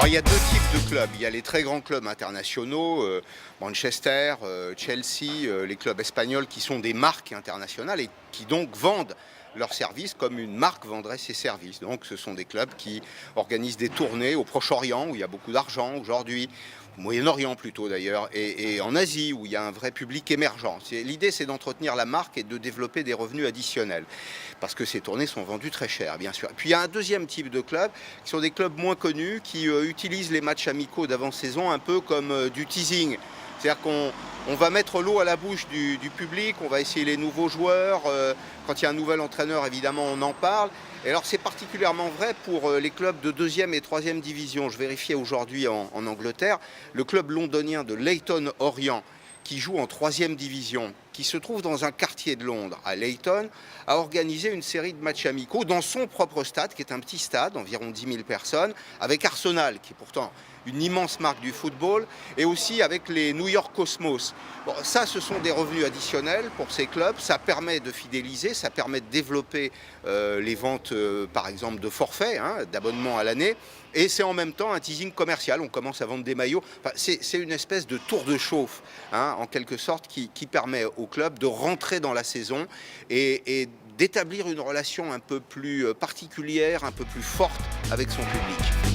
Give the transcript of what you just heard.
Alors il y a deux types de clubs. Il y a les très grands clubs internationaux, Manchester, Chelsea, les clubs espagnols qui sont des marques internationales et qui donc vendent leurs services comme une marque vendrait ses services. Donc ce sont des clubs qui organisent des tournées au Proche-Orient où il y a beaucoup d'argent aujourd'hui, au Moyen-Orient plutôt d'ailleurs, et en Asie où il y a un vrai public émergent. L'idée c'est d'entretenir la marque et de développer des revenus additionnels parce que ces tournées sont vendues très cher bien sûr. Puis il y a un deuxième type de clubs qui sont des clubs moins connus qui utilisent les matchs amicaux d'avant-saison un peu comme du teasing. C'est-à-dire qu'on va mettre l'eau à la bouche du public, on va essayer les nouveaux joueurs. Quand il y a un nouvel entraîneur, évidemment, on en parle. Et alors, c'est particulièrement vrai pour les clubs de 2e et 3e division. Je vérifiais aujourd'hui en Angleterre, le club londonien de Leyton Orient, qui joue en 3e division, qui se trouve dans un quartier de Londres, à Leyton, a organisé une série de matchs amicaux dans son propre stade, qui est un petit stade, environ 10 000 personnes, avec Arsenal, qui est pourtant une immense marque du football, et aussi avec les New York Cosmos. Bon, ça, ce sont des revenus additionnels pour ces clubs. Ça permet de fidéliser, ça permet de développer les ventes, par exemple, de forfaits, d'abonnements à l'année. Et c'est en même temps un teasing commercial. On commence à vendre des maillots. Enfin, c'est une espèce de tour de chauffe, en quelque sorte, qui permet au club de rentrer dans la saison et d'établir une relation un peu plus particulière, un peu plus forte avec son public.